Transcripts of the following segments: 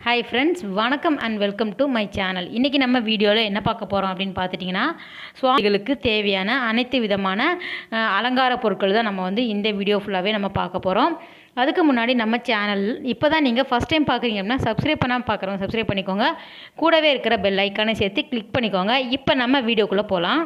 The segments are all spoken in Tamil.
ஹாய் ஃப்ரெண்ட்ஸ், வணக்கம் and welcome to my channel. இன்றைக்கி நம்ம வீடியோவில் என்ன பார்க்க போகிறோம் அப்படின்னு பார்த்துட்டிங்கன்னா, சுவாமிகளுக்கு தேவையான அனைத்து விதமான அலங்கார பொருட்கள் தான் நம்ம இந்த வீடியோ ஃபுல்லாகவே நம்ம பார்க்க போகிறோம். அதுக்கு முன்னாடி நம்ம சேனல் இப்போ தான் நீங்கள் ஃபஸ்ட் டைம் பார்க்குறீங்க அப்படின்னா சப்ஸ்கிரைப் பண்ணாமல் பார்க்குறவங்க சப்ஸ்கிரைப் பண்ணிக்கோங்க. கூடவே இருக்கிற பெல் ஐக்கானை சேர்த்து கிளிக் பண்ணிக்கோங்க. இப்போ நம்ம வீடியோக்குள்ளே போகலாம்.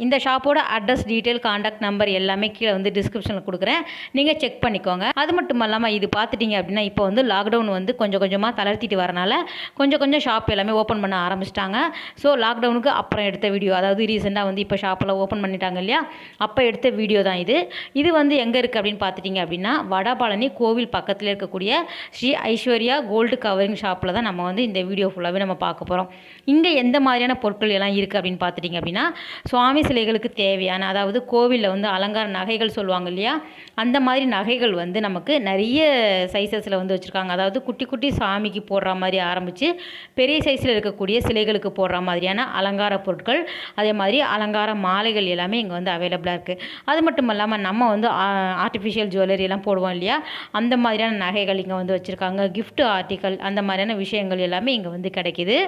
இந்த ஷாப்போட அட்ரஸ், டீட்டெயில், காண்டாக்ட் நம்பர் எல்லாமே கீழே டிஸ்கிரிப்ஷனில் கொடுக்குறேன். நீங்கள் செக் பண்ணிக்கோங்க. அது மட்டும் இல்லாமல் இது பார்த்துட்டிங்க அப்படின்னா இப்போ லாக்டவுன் கொஞ்சம் கொஞ்சமாக தளர்த்திட்டு வரனால கொஞ்சம் ஷாப் எல்லாமே ஓப்பன் பண்ண ஆரம்பிச்சிட்டாங்க. ஸோ லாக்டவுனுக்கு அப்புறம் எடுத்த வீடியோ, அதாவது ரீசெண்டாக இப்போ ஷாப்பெல்லாம் ஓப்பன் பண்ணிட்டாங்க இல்லையா, அப்போ எடுத்த வீடியோ தான் இது. இது எங்கே இருக்குது அப்படின்னு பார்த்துட்டிங்க அப்படின்னா வடபழனி கோவில் பக்கத்தில் இருக்கக்கூடிய ஸ்ரீ ஐஸ்வர்யா கோல்டு கவரிங் ஷாப்பில் தான் நம்ம இந்த வீடியோ ஃபுல்லாகவே நம்ம பார்க்க போகிறோம். இங்கே எந்த மாதிரியான பொருட்கள் எல்லாம் இருக்குது அப்படின்னு பார்த்துட்டிங்க அப்படின்னா, சுவாமி சிலைகளுக்கு தேவையான, அதாவது கோவிலில் அலங்கார நகைகள் சொல்லுவாங்க இல்லையா, அந்த மாதிரி நகைகள் நமக்கு நிறைய சைஸஸில் வச்சுருக்காங்க. அதாவது குட்டி குட்டி சாமிக்கு போடுற மாதிரி ஆரம்பித்து பெரிய சைஸில் இருக்கக்கூடிய சிலைகளுக்கு போடுற மாதிரியான அலங்கார பொருட்கள், அதே மாதிரி அலங்கார மாலைகள் எல்லாமே இங்கே அவைலபிளாக இருக்குது. அது மட்டும் இல்லாமல் நம்ம ஆர்டிஃபிஷியல் ஜுவல்லரி எல்லாம் போடுவோம் இல்லையா, அந்த மாதிரியான நகைகள் இங்கே வச்சுருக்காங்க. கிஃப்ட் ஆர்டிக்கல், அந்த மாதிரியான விஷயங்கள் எல்லாமே இங்கே கிடைக்கிது.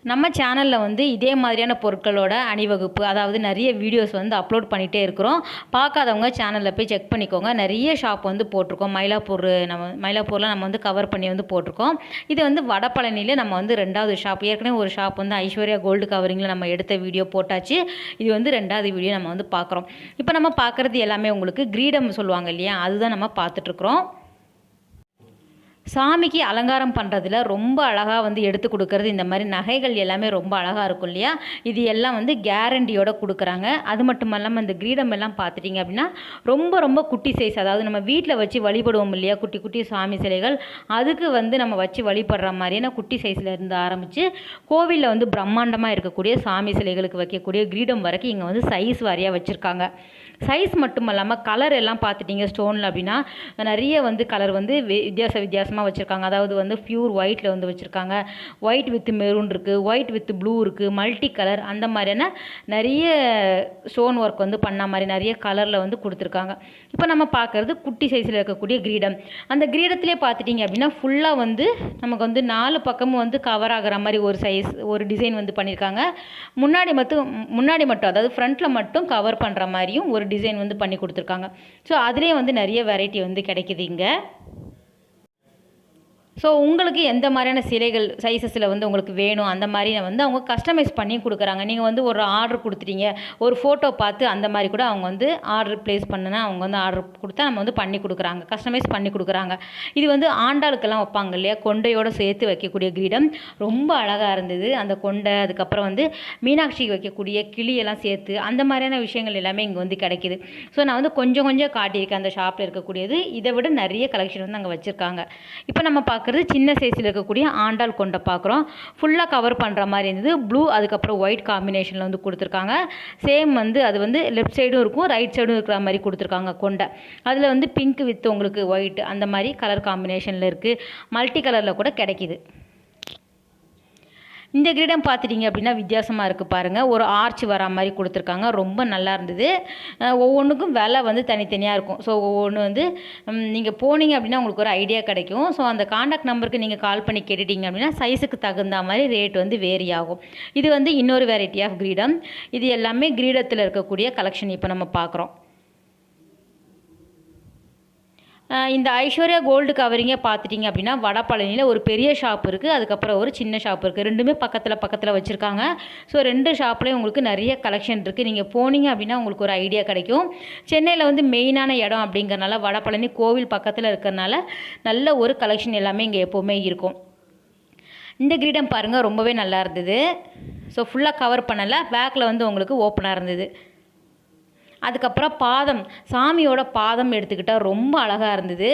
நம்ம சேனலில் இதே மாதிரியான பொருட்களோட அணிவகுப்பு, அதாவது நிறைய வீடியோஸ் அப்லோட் பண்ணிகிட்டே இருக்கிறோம். பார்க்காதவங்க சேனலில் போய் செக் பண்ணிக்கோங்க. நிறைய ஷாப் போட்டிருக்கோம். மயிலாப்பூரில் நம்ம கவர் பண்ணி போட்டிருக்கோம். இது வடபழனியில் நம்ம 2வது ஷாப். ஏற்கனவே ஒரு ஷாப் ஐஸ்வர்யா கோல்டு கவரிங்கில் நம்ம எடுத்த வீடியோ போட்டாச்சு. இது 2வது வீடியோ நம்ம பார்க்குறோம். இப்போ நம்ம பார்க்குறது எல்லாமே உங்களுக்கு கிரீடம் சொல்லுவாங்க இல்லையா, அதுதான் நம்ம பார்த்துட்ருக்குறோம். சாமிக்கு அலங்காரம் பண்ணுறதுல ரொம்ப அழகாக எடுத்து கொடுக்கறது இந்த மாதிரி நகைகள் எல்லாமே ரொம்ப அழகாக இருக்கும் இல்லையா, இது எல்லாம் கேரண்டியோட கொடுக்குறாங்க. அது மட்டும் இல்லாமல் இந்த கிரீடம் எல்லாம் பார்த்துட்டிங்க அப்படின்னா ரொம்ப குட்டி சைஸ், அதாவது நம்ம வீட்டில் வச்சு வழிபடுவோம் இல்லையா, குட்டி குட்டி சாமி சிலைகள், அதுக்கு நம்ம வச்சு வழிபடுற மாதிரியான குட்டி சைஸில் இருந்து ஆரம்பித்து கோவிலில் பிரம்மாண்டமாக இருக்கக்கூடிய சாமி சிலைகளுக்கு வைக்கக்கூடிய கிரீடம் வரைக்கும் இங்கே சைஸ் வாரியாக வச்சுருக்காங்க. சைஸ் மட்டும் இல்லாமல் கலர் எல்லாம் பார்த்துட்டிங்க ஸ்டோனில் அப்படின்னா நிறைய கலர் வித்தியாசமாக வச்சுருக்காங்க. அதாவது பியூர் ஒயிட்டில் வச்சுருக்காங்க. ஒயிட் வித் மெரூன் இருக்குது, ஒயிட் வித் ப்ளூ இருக்குது, மல்டி கலர், அந்த மாதிரியான நிறைய ஸ்டோன் ஒர்க் பண்ண மாதிரி நிறைய கலரில் கொடுத்துருக்காங்க. இப்போ நம்ம பார்க்குறது குட்டி சைஸில் இருக்கக்கூடிய கிரீடம். அந்த கிரீடத்திலே பார்த்துட்டிங்க அப்படின்னா ஃபுல்லாக நமக்கு 4 பக்கமும் கவர் ஆகிற மாதிரி ஒரு சைஸ், ஒரு டிசைன் பண்ணியிருக்காங்க. முன்னாடி மட்டும் அதாவது ஃப்ரண்ட்டில் மட்டும் கவர் பண்ணுற மாதிரியும் ஒரு டிசைன் பண்ணி கொடுத்துருக்காங்க. ஸோ அதுலேயே நிறைய வெரைட்டி கிடைக்குது இங்கே. ஸோ உங்களுக்கு எந்த மாதிரியான சிலைகள் சைஸஸில் உங்களுக்கு வேணும், அந்த மாதிரி அவங்க கஸ்டமைஸ் பண்ணி கொடுக்குறாங்க. நீங்கள் ஒரு ஆர்டர் கொடுத்துட்டீங்க, ஒரு ஃபோட்டோ பார்த்து அந்த மாதிரி கூட அவங்க ஆர்டர் ப்ளேஸ் பண்ணுனா அவங்க ஆர்டர் கொடுத்தா நம்ம பண்ணி கொடுக்குறாங்க, கஸ்டமைஸ் பண்ணி கொடுக்குறாங்க. இது ஆண்டாளுக்கெல்லாம் வைப்பாங்க இல்லையா, கொண்டையோடு சேர்த்து வைக்கக்கூடிய கிரீடம் ரொம்ப அழகாக இருந்தது. அந்த கொண்டை, அதுக்கப்புறம் மீனாட்சிக்கு வைக்கக்கூடிய கிளியெல்லாம் சேர்த்து அந்த மாதிரியான விஷயங்கள் எல்லாமே இங்கே கிடைக்கிது. ஸோ நான் கொஞ்சம் காட்டியிருக்கேன் அந்த ஷாப்பில் இருக்கக்கூடியது. இதை விட நிறைய கலெக்ஷன் அங்கே வச்சுருக்காங்க. இப்போ நம்ம பார்க்குறது சின்ன சைஸில் இருக்கக்கூடிய ஆண்டாள் கொண்டை பார்க்குறோம். ஃபுல்லாக கவர் பண்ணுற மாதிரி இருந்தது. ப்ளூ அதுக்கப்புறம் ஒயிட் காம்பினேஷனில் கொடுத்துருக்காங்க. சேம் அது லெஃப்ட் சைடும் இருக்கும், ரைட் சைடும் இருக்கிற மாதிரி கொடுத்துருக்காங்க கொண்டை. அதில் பிங்க் வித் உங்களுக்கு ஒயிட், அந்த மாதிரி கலர் காம்பினேஷனில் இருக்குது. மல்டி கலரில் கூட கிடைக்கிது. இந்த கிரீடம் பார்த்துட்டிங்க அப்படின்னா வித்தியாசமாக இருக்குது பாருங்கள். ஒரு ஆர்ச் வர மாதிரி கொடுத்துருக்காங்க. ரொம்ப நல்லா இருந்தது. ஒவ்வொன்றுக்கும் விலை தனித்தனியாக இருக்கும். ஸோ ஒவ்வொன்று நீங்கள் போனீங்க அப்படின்னா உங்களுக்கு ஒரு ஐடியா கிடைக்கும். ஸோ அந்த காண்டாக்ட் நம்பருக்கு நீங்கள் கால் பண்ணி கேட்டுட்டிங்க அப்படின்னா சைஸுக்கு தகுந்த மாதிரி ரேட் வேரி ஆகும். இது இன்னொரு வெரைட்டி ஆஃப் கிரீடம். இது எல்லாமே கிரீடத்தில் இருக்கக்கூடிய கலெக்ஷன் இப்போ நம்ம பார்க்குறோம். இந்த ஐஸ்வர்யா கோல்டு கவரிங்கை பார்த்துட்டிங்க அப்படின்னா வடபழனியில் ஒரு பெரிய ஷாப் இருக்குது, அதுக்கப்புறம் ஒரு சின்ன ஷாப் இருக்குது. ரெண்டுமே பக்கத்தில் வச்சுருக்காங்க. ஸோ 2 ஷாப்லேயும் உங்களுக்கு நிறைய கலெக்ஷன் இருக்குது. நீங்கள் போனீங்க அப்படின்னா உங்களுக்கு ஒரு ஐடியா கிடைக்கும். சென்னையில் மெயினான இடம் அப்படிங்கிறனால, வடபழனி கோவில் பக்கத்தில் இருக்கிறனால நல்ல ஒரு கலெக்ஷன் எல்லாமே இங்கே எப்போவுமே இருக்கும். இந்த கிரீடம் பாருங்கள், ரொம்பவே நல்லா இருந்தது. ஸோ ஃபுல்லாக கவர் பண்ணலை, பேக்கில் உங்களுக்கு ஓப்பனாக இருந்தது. அதுக்கப்புறம் பாதம், சாமியோட பாதம் எடுத்துக்கிட்டால் ரொம்ப அழகாக இருந்தது.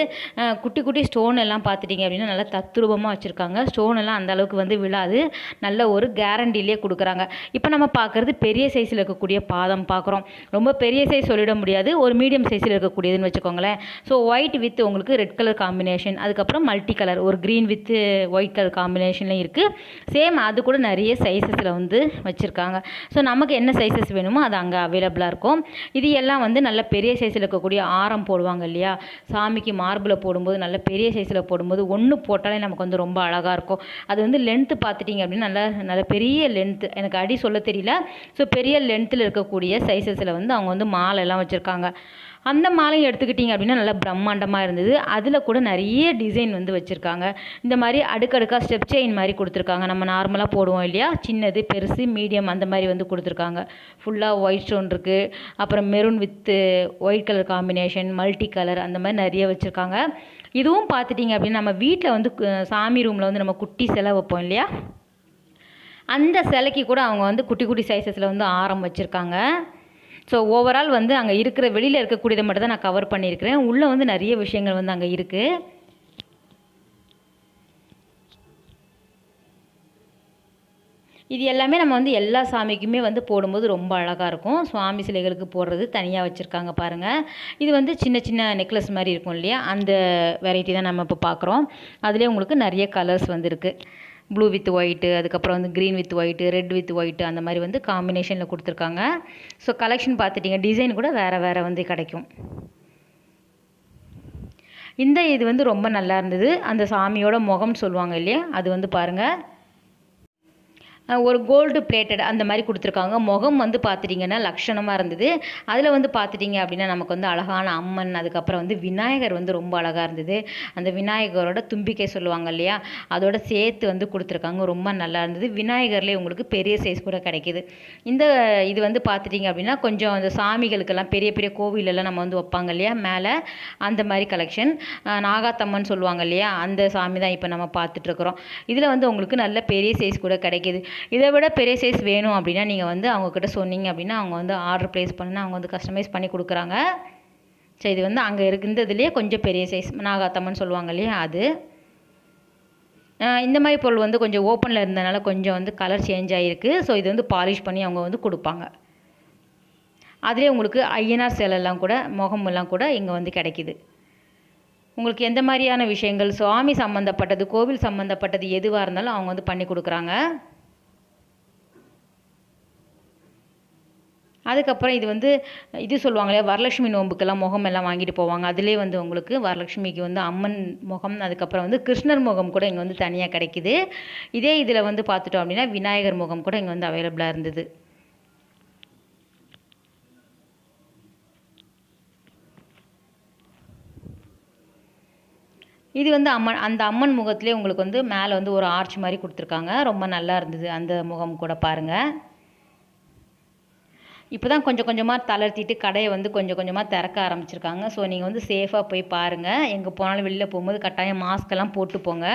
குட்டி குட்டி ஸ்டோன் எல்லாம் பார்த்துட்டிங்க அப்படின்னா நல்லா தத்ரூபமாக வச்சுருக்காங்க. ஸ்டோன் எல்லாம் அந்தளவுக்கு விழாது, நல்ல ஒரு கேரண்டிலே கொடுக்குறாங்க. இப்போ நம்ம பார்க்குறது பெரிய சைஸில் இருக்கக்கூடிய பாதம் பார்க்குறோம். ரொம்ப பெரிய சைஸ் சொல்லிட முடியாது, ஒரு மீடியம் சைஸில் இருக்கக்கூடியதுன்னு வச்சுக்கோங்களேன். ஸோ ஒயிட் வித் உங்களுக்கு ரெட் கலர் காம்பினேஷன், அதுக்கப்புறம் மல்டி கலர், ஒரு க்ரீன் வித் ஒயிட் கலர் காம்பினேஷன்லையும் இருக்குது. சேம் அது கூட நிறைய சைஸஸில் வச்சுருக்காங்க. ஸோ நமக்கு என்ன சைஸஸ் வேணுமோ அது அங்கே அவைலபிளாக இருக்கும். இது எல்லாம் வந்து நல்ல பெரிய சைஸில் இருக்கக்கூடிய ஆரம் போடுவாங்க இல்லையா, சாமிக்கு மார்பில் போடும்போது நல்ல பெரிய சைஸில் போடும்போது ஒன்று போட்டாலே நமக்கு வந்து ரொம்ப அழகாக இருக்கும். அது வந்து லென்த்து பார்த்துட்டிங்க அப்படின்னா நல்ல நல்ல பெரிய லென்த்து, எனக்கு அடி சொல்ல தெரியல. ஸோ பெரிய லென்த்தில் இருக்கக்கூடிய சைஸஸில் வந்து அவங்க வந்து மாலைலாம் வச்சுருக்காங்க. அந்த மாலையும் எடுத்துக்கிட்டிங்க அப்படின்னா நல்லா பிரம்மாண்டமாக இருந்தது. அதில் கூட நிறைய டிசைன் வந்து வச்சுருக்காங்க. இந்த மாதிரி அடுக்கடுக்காக ஸ்டெப் செயின் மாதிரி கொடுத்துருக்காங்க. நம்ம நார்மலாக போடுவோம் இல்லையா, சின்னது பெருசு மீடியம் அந்த மாதிரி வந்து கொடுத்துருக்காங்க. ஃபுல்லாக ஒயிட் ஸ்டோன் இருக்குது, அப்புறம் maroon with white colour combination, multi colour அந்த மாதிரி நிறைய வச்சுருக்காங்க. இதுவும் பார்த்துட்டிங்க அப்படின்னா நம்ம வீட்டில் வந்து சாமி ரூமில் வந்து நம்ம குட்டி சிலை வைப்போம் இல்லையா, அந்த சிலைக்கு கூட அவங்க வந்து குட்டி குட்டி சைஸஸில் வந்து ஆரம் வச்சுருக்காங்க. ஸோ ஓவரால் வந்து அங்கே இருக்கிற வெளியில் இருக்கக்கூடியதை மட்டும் தான் நான் கவர் பண்ணியிருக்கிறேன். உள்ளே வந்து நிறைய விஷயங்கள் வந்து அங்கே இருக்குது. இது எல்லாமே நம்ம வந்து எல்லா சாமிக்குமே வந்து போடும்போது ரொம்ப அழகாக இருக்கும். சுவாமி சிலைகளுக்கு போடுறது தனியாக வச்சுருக்காங்க பாருங்கள். இது வந்து சின்ன சின்ன நெக்லஸ் மாதிரி இருக்கும் இல்லையா, அந்த வெரைட்டி தான் நம்ம இப்போ பார்க்குறோம். அதுலேயே உங்களுக்கு நிறைய கலர்ஸ் வந்து இருக்குது. ப்ளூ வித் ஒயிட்டு, அதுக்கப்புறம் வந்து green with white, red with white, அந்த மாதிரி வந்து காம்பினேஷனில் கொடுத்துருக்காங்க. ஸோ கலெக்ஷன் பார்த்துட்டிங்க, டிசைன் கூட வேறு வேறு வந்து கிடைக்கும். இந்த இது வந்து ரொம்ப நல்லா இருந்தது. அந்த சாமியோட முகம் சொல்லுவாங்க இல்லையா, அது வந்து பாருங்கள் ஒரு கோல்டு பிளேட்டட் அந்த மாதிரி கொடுத்துருக்காங்க. முகம் வந்து பார்த்துட்டிங்கன்னா லக்ஷணமாக இருந்தது. அதில் வந்து பார்த்துட்டிங்க அப்படின்னா நமக்கு வந்து அழகான அம்மன், அதுக்கப்புறம் வந்து விநாயகர் வந்து ரொம்ப அழகாக இருந்தது. அந்த விநாயகரோட தும்பிக்கை சொல்லுவாங்க இல்லையா, அதோட சேர்த்து வந்து கொடுத்துருக்காங்க. ரொம்ப நல்லா இருந்தது. விநாயகர்லேயே உங்களுக்கு பெரிய சைஸ் கூட கிடைக்கிது. இந்த இது வந்து பார்த்துட்டிங்க அப்படின்னா கொஞ்சம் அந்த சாமிகளுக்கெல்லாம் பெரிய பெரிய கோவிலெல்லாம் நம்ம வந்து வைப்பாங்க இல்லையா மேலே, அந்த மாதிரி கலெக்ஷன். நாகாத்தம்மன் சொல்லுவாங்க இல்லையா, அந்த சாமி தான் இப்போ நம்ம பார்த்துட்ருக்குறோம். இதில் வந்து உங்களுக்கு நல்ல பெரிய சைஸ் கூட கிடைக்கிது. இதை விட பெரிய சைஸ் வேணும் அப்படின்னா நீங்கள் வந்து அவங்கக்கிட்ட சொன்னீங்க அப்படின்னா அவங்க வந்து ஆர்டர் ப்ளேஸ் பண்ணி அவங்க வந்து கஸ்டமைஸ் பண்ணி கொடுக்குறாங்க. ஸோ இது வந்து அங்கே இருந்ததுலேயே கொஞ்சம் பெரிய சைஸ் நாகாத்தம்மன் சொல்லுவாங்க இல்லையா அது. இந்த மாதிரி பொருள் வந்து கொஞ்சம் ஓப்பனில் இருந்ததுனால கொஞ்சம் வந்து கலர் சேஞ்ச் ஆகிருக்கு. ஸோ இது வந்து பாலிஷ் பண்ணி அவங்க வந்து கொடுப்பாங்க. அதிலே உங்களுக்கு ஐயனார் சிலைலாம் கூட முகமெல்லாம் கூட இங்கே வந்து கிடைக்கிது. உங்களுக்கு எந்த மாதிரியான விஷயங்கள் சுவாமி சம்மந்தப்பட்டது, கோவில் சம்மந்தப்பட்டது எதுவாக இருந்தாலும் அவங்க வந்து பண்ணி கொடுக்குறாங்க. அதுக்கப்புறம் இது வந்து இது சொல்லுவாங்க இல்லையா, வரலட்சுமி நோம்புக்கெல்லாம் முகம் எல்லாம் வாங்கிட்டு போவாங்க. அதிலே வந்து உங்களுக்கு வரலட்சுமிக்கு வந்து அம்மன் முகம், அதுக்கப்புறம் வந்து கிருஷ்ணர் முகம் கூட இங்கே வந்து தனியாக கிடைக்கிது. இதே இதில் வந்து பார்த்துட்டோம் அப்படின்னா விநாயகர் முகம் கூட இங்கே வந்து அவைலபிளாக இருந்தது. இது வந்து அந்த அம்மன் முகத்திலே உங்களுக்கு வந்து மேலே வந்து ஒரு ஆர்ச் மாதிரி கொடுத்துருக்காங்க. ரொம்ப நல்லா இருந்தது அந்த முகம் கூட பாருங்கள். இப்போ தான் கொஞ்சம் கொஞ்சமாக தளர்த்திட்டு கடையை வந்து கொஞ்சம் கொஞ்சமாக திறக்க ஆரம்பிச்சிருக்காங்க. ஸோ நீங்கள் வந்து சேஃபாக போய் பாருங்கள். எங்கே போனாலும் வெளியில் போகும்போது கட்டாயம் மாஸ்க்கெல்லாம் போட்டு போங்க.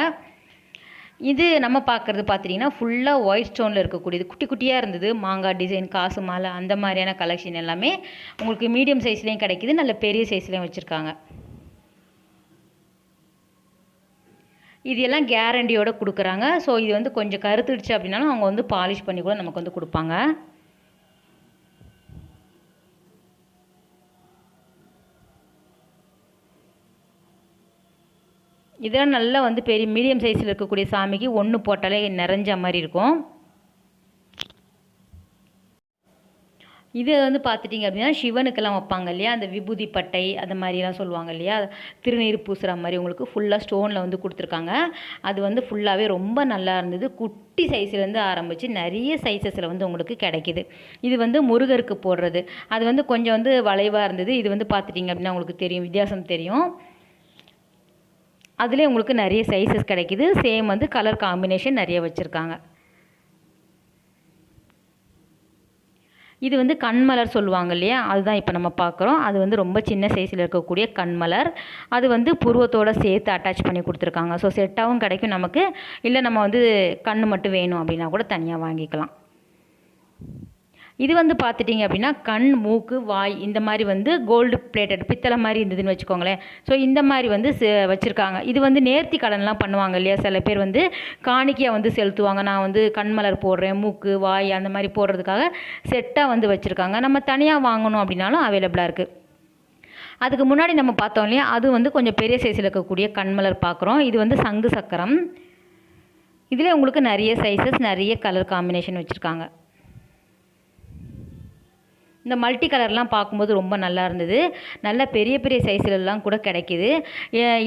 இது நம்ம பார்க்குறது பார்த்துட்டிங்கன்னா ஃபுல்லாக ஒயிட் ஸ்டோனில் இருக்கக்கூடியது. குட்டி குட்டியாக இருந்தது. மாங்காய் டிசைன், காசு மாலை, அந்த மாதிரியான கலெக்ஷன் எல்லாமே உங்களுக்கு மீடியம் சைஸ்லேயும் கிடைக்கிது, நல்ல பெரிய சைஸ்லேயும் வச்சுருக்காங்க. இது எல்லாம் கேரண்டியோடு கொடுக்குறாங்க. ஸோ இது வந்து கொஞ்சம் கருத்துடுச்சு அப்படின்னாலும் அவங்க வந்து பாலிஷ் பண்ணி கூட நமக்கு வந்து கொடுப்பாங்க. இதெல்லாம் நல்லா வந்து பெரிய மீடியம் சைஸில் இருக்கக்கூடிய சாமிக்கு ஒன்று போட்டாலே நிறைஞ்ச மாதிரி இருக்கும். இது வந்து பார்த்துட்டிங்க அப்படின்னா சிவனுக்கெல்லாம் வைப்பாங்க இல்லையா, அந்த விபூதி பட்டை அந்த மாதிரிலாம் சொல்லுவாங்க இல்லையா, திருநீர் பூசுகிற மாதிரி உங்களுக்கு ஃபுல்லாக ஸ்டோனில் வந்து கொடுத்துருக்காங்க. அது வந்து ஃபுல்லாகவே ரொம்ப நல்லா இருந்தது. குட்டி சைஸ்லேருந்து ஆரம்பித்து நிறைய சைஸஸில் வந்து உங்களுக்கு கிடைக்கிது. இது வந்து முருகருக்கு போடுறது. அது வந்து கொஞ்சம் வந்து வளைவாக இருந்தது. இது வந்து பார்த்துட்டிங்க அப்படின்னா உங்களுக்கு தெரியும், வித்தியாசம் தெரியும். அதிலே உங்களுக்கு நிறைய சைஸஸ் கிடைக்கிது. சேம் வந்து கலர் காம்பினேஷன் நிறைய வச்சுருக்காங்க. இது வந்து கண்மலர் சொல்லுவாங்க இல்லையா, அதுதான் இப்போ நம்ம பார்க்குறோம். அது வந்து ரொம்ப சின்ன சைஸில் இருக்கக்கூடிய கண்மலர். அது வந்து புருவத்தோடு சேர்த்து அட்டாச் பண்ணி கொடுத்துருக்காங்க. ஸோ செட்டாகவும் கிடைக்கும் நமக்கு. இல்லை நம்ம வந்து கண் மட்டும் வேணும் அப்படின்னா கூட தனியாக வாங்கிக்கலாம். இது வந்து பார்த்துட்டிங்க அப்படின்னா கண், மூக்கு, வாய் இந்த மாதிரி வந்து கோல்டு பிளேட்டட் பித்தளை மாதிரி இருந்ததுன்னு வச்சுக்கோங்களேன். ஸோ இந்த மாதிரி வந்து வச்சுருக்காங்க. இது வந்து நேர்த்தி கடன்லாம் பண்ணுவாங்க இல்லையா, சில பேர் வந்து காணிக்கையாக வந்து செலுத்துவாங்க. நான் வந்து கண்மலர் போடுறேன், மூக்கு, வாய் அந்த மாதிரி போடுறதுக்காக செட்டாக வந்து வச்சுருக்காங்க. நம்ம தனியாக வாங்கணும் அப்படின்னாலும் அவைலபிளாக இருக்குது. அதுக்கு முன்னாடி நம்ம பார்த்தோம் இல்லையா, அது வந்து கொஞ்சம் பெரிய சைஸில் இருக்கக்கூடிய கண்மலர் பார்க்குறோம். இது வந்து சங்கு சக்கரம். இதில் உங்களுக்கு நிறைய சைஸஸ், நிறைய கலர் காம்பினேஷன் வச்சுருக்காங்க. இந்த மல்டி கலர்லாம் பார்க்கும்போது ரொம்ப நல்லா இருந்தது. நல்ல பெரிய பெரிய சைஸ்லலாம் கூட கிடைக்கிது.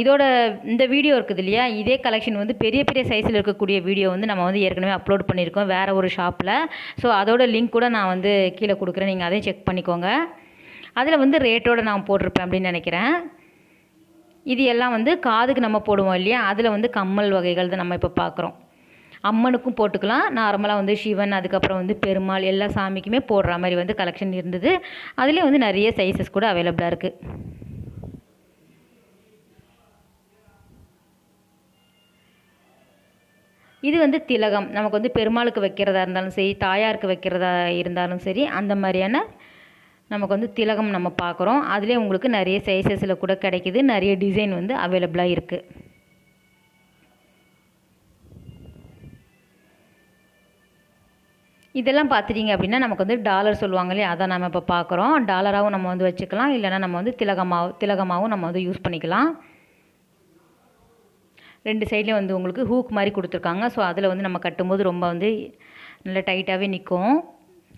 இதோட இந்த வீடியோ இருக்குது இல்லையா, இதே கலெக்ஷன் வந்து பெரிய பெரிய சைஸில் இருக்கக்கூடிய வீடியோ வந்து நம்ம வந்து ஏற்கனவே அப்லோட் பண்ணியிருக்கோம் வேறு ஒரு ஷாப்பில். ஸோ அதோட லிங்க் கூட நான் வந்து கீழே கொடுக்குறேன், நீங்கள் அதையும் செக் பண்ணிக்கோங்க. அதில் வந்து ரேட்டோடு நான் போட்டிருப்பேன் அப்படின்னு நினைக்கிறேன். இது எல்லாம் வந்து காதுக்கு நம்ம போடுவோம் இல்லையா, அதில் வந்து கம்மல் வகைகள் தான் நம்ம இப்போ பார்க்குறோம். அம்மனுக்கும் போட்டுக்கலாம், நார்மலாக வந்து சிவன் அதுக்கப்புறம் வந்து பெருமாள் எல்லா சாமிக்குமே போடுற மாதிரி வந்து கலெக்ஷன் இருந்தது. அதுலேயே வந்து நிறைய சைஸஸ் கூட அவைலபிளாக இருக்குது. இது வந்து திலகம், நமக்கு வந்து பெருமாளுக்கு வைக்கிறதா இருந்தாலும் சரி, தாயாருக்கு வைக்கிறதா இருந்தாலும் சரி, அந்த மாதிரியான நமக்கு வந்து திலகம் நம்ம பார்க்குறோம். அதுலேயே உங்களுக்கு நிறைய சைஸஸில் கூட கிடைக்கிது, நிறைய டிசைன் வந்து அவைலபிளாக இருக்குது. இதெல்லாம் பார்த்துட்டிங்க அப்படின்னா நமக்கு வந்து டாலர் சொல்லுவாங்க இல்லையா, அதை நம்ம இப்போ பார்க்குறோம். டாலராகவும் நம்ம வந்து வச்சுக்கலாம், இல்லைனா நம்ம வந்து திலகமாகவும் நம்ம வந்து யூஸ் பண்ணிக்கலாம். 2 சைட்லேயும் வந்து உங்களுக்கு ஹூக் மாதிரி கொடுத்துருக்காங்க. ஸோ அதில் வந்து நம்ம கட்டும்போது ரொம்ப வந்து நல்லா டைட்டாகவே நிற்கும்.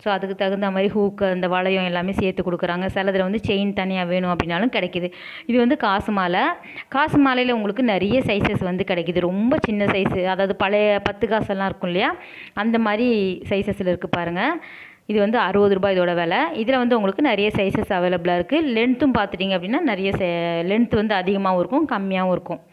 ஸோ அதுக்கு தகுந்த மாதிரி ஹூக்கு அந்த வளையம் எல்லாமே சேர்த்து கொடுக்குறாங்க. சிலதில் வந்து செயின் தனியாக வேணும் அப்படின்னாலும் கிடைக்கிது. இது வந்து காசு மாலை. காசு மாலையில் உங்களுக்கு நிறைய சைஸஸ் வந்து கிடைக்கிது. ரொம்ப சின்ன சைஸு, அதாவது பழைய 10 காசெல்லாம் இருக்கும் இல்லையா, அந்த மாதிரி சைஸஸில் இருக்குது பாருங்கள். இது வந்து 60 ரூபாய் இதோட விலை. இதில் வந்து உங்களுக்கு நிறைய சைஸஸ் அவைலபிளாக இருக்குது. லென்த்தும் பார்த்துட்டிங்க அப்படின்னா நிறைய லென்த் வந்து அதிகமாகவும் இருக்கும், கம்மியாகவும் இருக்கும்.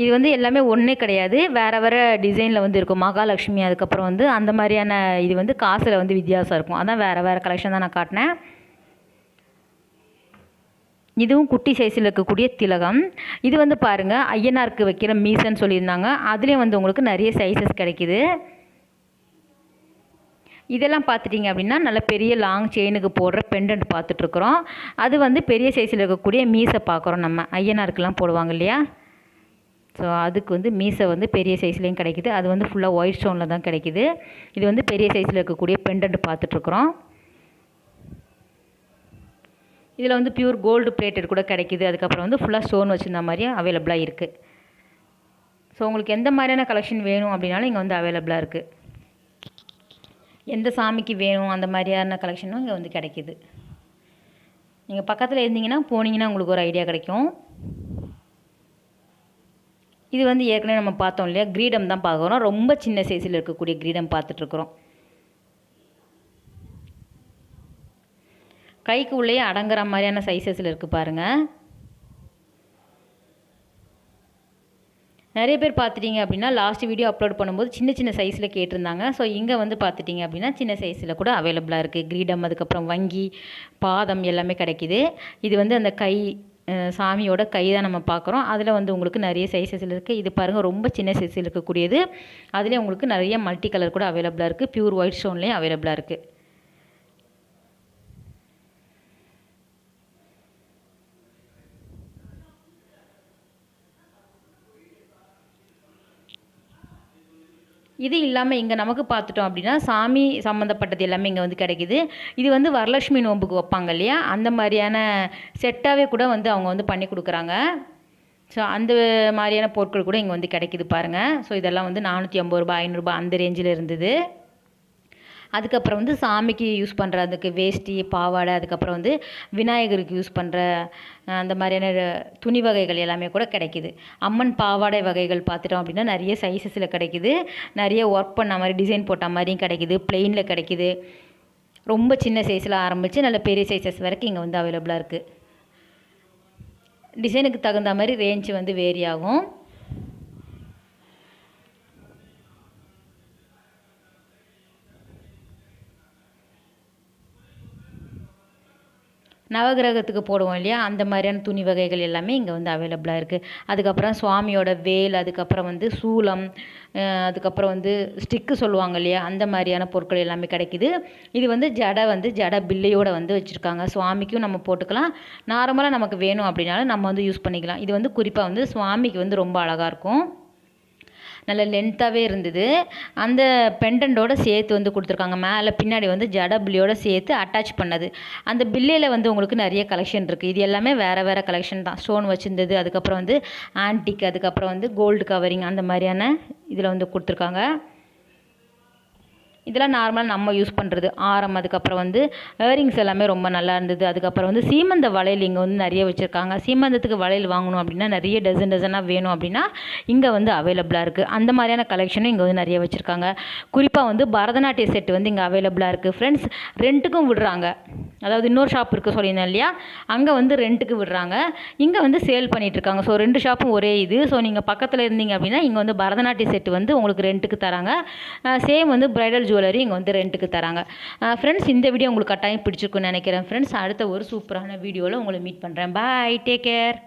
இது வந்து எல்லாமே ஒன்றே கிடையாது, வேறு வேறு டிசைனில் வந்து இருக்கும். மகாலட்சுமி அதுக்கப்புறம் வந்து அந்த மாதிரியான இது வந்து காசில் வந்து வித்தியாசம் இருக்கும். அதான் வேறு வேறு கலெக்ஷன் தான் நான் காட்டினேன். இதுவும் குட்டி சைஸில் இருக்கக்கூடிய திலகம். இது வந்து பாருங்கள், ஐயனாருக்கு வைக்கிற மீசன்னு சொல்லியிருந்தாங்க. அதுலேயும் வந்து உங்களுக்கு நிறைய சைஸஸ் கிடைக்கிது. இதெல்லாம் பார்த்துட்டிங்க அப்படின்னா நல்ல பெரிய லாங் செயினுக்கு போடுற பெண்டன்ட் பார்த்துட்ருக்குறோம். அது வந்து பெரிய சைஸில் இருக்கக்கூடிய மீசை பார்க்குறோம். நம்ம ஐயனாருக்கெல்லாம் போடுவாங்க இல்லையா, ஸோ அதுக்கு வந்து மீசை வந்து பெரிய சைஸ்லேயும் கிடைக்கிது. அது வந்து ஃபுல்லாக ஒயிட் ஸ்டோனில் தான் கிடைக்கிது. இது வந்து பெரிய சைஸில் இருக்கக்கூடிய பெண்டன்ட் பார்த்துட்ருக்குறோம். இதில் வந்து பியூர் கோல்டு பிளேட்டட் கூட கிடைக்கிது. அதுக்கப்புறம் வந்து ஃபுல்லாக ஸ்டோன் வச்சுருந்த மாதிரியும் அவைலபிளாக இருக்குது. ஸோ உங்களுக்கு எந்த மாதிரியான கலெக்ஷன் வேணும் அப்படின்னாலும் இங்கே வந்து அவைலபிளாக இருக்குது. எந்த சாமிக்கு வேணும் அந்த மாதிரியான கலெக்ஷனும் இங்கே வந்து கிடைக்கிது. நீங்கள் பக்கத்தில் இருந்தீங்கன்னா போனீங்கன்னா உங்களுக்கு ஒரு ஐடியா கிடைக்கும். இது வந்து ஏற்கனவே நம்ம பார்த்தோம் இல்லையா, கிரீடம் தான் பார்க்குறோம். ரொம்ப சின்ன சைஸில் இருக்கக்கூடிய கிரீடம் பார்த்துட்ருக்குறோம். கைக்கு உள்ளேயே அடங்குற மாதிரியான சைஸஸில் இருக்குது பாருங்கள். நிறைய பேர் பார்த்துட்டிங்க அப்படின்னா லாஸ்ட் வீடியோ அப்லோட் பண்ணும்போது சின்ன சின்ன சைஸில் கேட்டிருந்தாங்க. ஸோ இங்கே வந்து பார்த்துட்டிங்க அப்படின்னா சின்ன சைஸில் கூட அவைலபிளாக இருக்குது. கிரீடம் அதுக்கப்புறம் வங்கி பாதம் எல்லாமே கிடைக்கிது. இது வந்து அந்த கை சாமியோட கை தான் நம்ம பார்க்குறோம். அதில் வந்து உங்களுக்கு நிறைய சைஸஸில் இருக்குது. இது பாருங்கள், ரொம்ப சின்ன சைஸில் இருக்கக்கூடியது. அதிலே உங்களுக்கு நிறைய மல்டி கலர் கூட அவைலபிளாக இருக்குது. பியூர் ஒயிட் ஸ்டோன்லேயும் அவைலபிளாக இருக்குது. இது இல்லாமல் இங்கே நமக்கு பார்த்துட்டோம் அப்படின்னா சாமி சம்மந்தப்பட்டது எல்லாமே இங்கே வந்து கிடைக்கிது. இது வந்து வரலட்சுமி நோம்புக்கு வைப்பாங்க இல்லையா, அந்த மாதிரியான செட்டாகவே கூட வந்து அவங்க வந்து பண்ணி கொடுக்குறாங்க. ஸோ அந்த மாதிரியான பொருட்கள் கூட இங்கே வந்து கிடைக்கிது பாருங்கள். ஸோ இதெல்லாம் வந்து 450 ரூபாய் 500 ரூபாய் அந்த ரேஞ்சில் இருந்தது. அதுக்கப்புறம் வந்து சாமிக்கு யூஸ் பண்ணுற அதுக்கு வேஷ்டி பாவாடை, அதுக்கப்புறம் வந்து விநாயகருக்கு யூஸ் பண்ணுற அந்த மாதிரியான துணி வகைகள் எல்லாமே கூட கிடைக்கிது. அம்மன் பாவாடை வகைகள் பார்த்துட்டோம் அப்படின்னா நிறைய சைஸஸில் கிடைக்கிது. நிறைய ஒர்க் பண்ண மாதிரி டிசைன் போட்ட மாதிரியும் கிடைக்கிது, பிளெயினில் கிடைக்கிது. ரொம்ப சின்ன சைஸில் ஆரம்பித்து நல்ல பெரிய சைஸஸ் வரைக்கும் இங்கே வந்து அவைலபிளாக இருக்குது. டிசைனுக்கு தகுந்த மாதிரி ரேஞ்சு வந்து வேரி ஆகும். நவகிரகத்துக்கு போடுவோம் இல்லையா, அந்த மாதிரியான துணி வகைகள் எல்லாமே இங்கே வந்து அவைலபிளாக இருக்குது. அதுக்கப்புறம் சுவாமியோட வேல், அதுக்கப்புறம் வந்து சூலம், அதுக்கப்புறம் வந்து ஸ்டிக்கு சொல்லுவாங்க இல்லையா, அந்த மாதிரியான பொருட்கள் எல்லாமே கிடைக்கிது. இது வந்து ஜடை பில்லையோடு வந்து வச்சுருக்காங்க. சுவாமிக்கும் நம்ம போட்டுக்கலாம், நார்மலாக நமக்கு வேணும் அப்படின்னாலும் நம்ம வந்து யூஸ் பண்ணிக்கலாம். இது வந்து குறிப்பாக வந்து சுவாமிக்கு வந்து ரொம்ப அழகாக இருக்கும். நல்ல லென்த்தாகவே இருந்தது. அந்த பெண்டன்ட்டோட சேர்த்து வந்து கொடுத்துருக்காங்க. மேலே பின்னாடி வந்து ஜட பில்லியோட சேர்த்து அட்டாச் பண்ணது. அந்த பில்லியில் வந்து உங்களுக்கு நிறைய கலெக்ஷன் இருக்குது. இது எல்லாமே வேறு வேறு கலெக்ஷன் தான். ஸ்டோன் வச்சுருந்தது, அதுக்கப்புறம் வந்து ஆன்டிக், அதுக்கப்புறம் வந்து கோல்டு கவரிங் அந்த மாதிரியான இதில் வந்து கொடுத்துருக்காங்க. இதெல்லாம் நார்மலாக நம்ம யூஸ் பண்ணுறது ஆரம். அதுக்கப்புறம் வந்து இயரிங்ஸ் எல்லாமே ரொம்ப நல்லா இருந்தது. அதுக்கப்புறம் வந்து சீமந்த வளையல் இங்கே வந்து நிறைய வச்சுருக்காங்க. சீமந்தத்துக்கு வளையல் வாங்கணும் அப்படின்னா நிறைய டசனாக வேணும் அப்படின்னா இங்கே வந்து அவைலபிளாக இருக்குது. அந்த மாதிரியான கலெக்ஷனும் இங்கே வந்து நிறைய வச்சுருக்காங்க. குறிப்பாக வந்து பரதநாட்டிய செட்டு வந்து இங்கே அவைலபிளாக இருக்குது ஃப்ரெண்ட்ஸ். ரெண்ட்டுக்கும் விடுறாங்க. அதாவது இன்னொரு ஷாப் இருக்குது சொல்லியிருந்தேன் இல்லையா, அங்கே வந்து ரெண்ட்டுக்கு விடுறாங்க, இங்கே வந்து சேல் பண்ணிகிட்ருக்காங்க. ஸோ 2 ஷாப்பும் ஒரே இது. ஸோ நீங்கள் பக்கத்தில் இருந்தீங்க அப்படின்னா இங்கே வந்து பரதநாட்டிய செட்டு வந்து உங்களுக்கு ரெண்ட்டுக்கு தராங்க. சேம் வந்து பிரைடல் ஜுவல்லரி இங்கே வந்து ரெண்ட்டுக்கு தராங்க. ஃப்ரெண்ட்ஸ், இந்த வீடியோ உங்களுக்கு கட்டாயம் பிடிச்சிருக்குன்னு நினைக்கிறேன் ஃப்ரெண்ட்ஸ். அடுத்த ஒரு சூப்பரான வீடியோவில் உங்களை மீட் பண்ணுறேன். பாய், டேக் கேர்.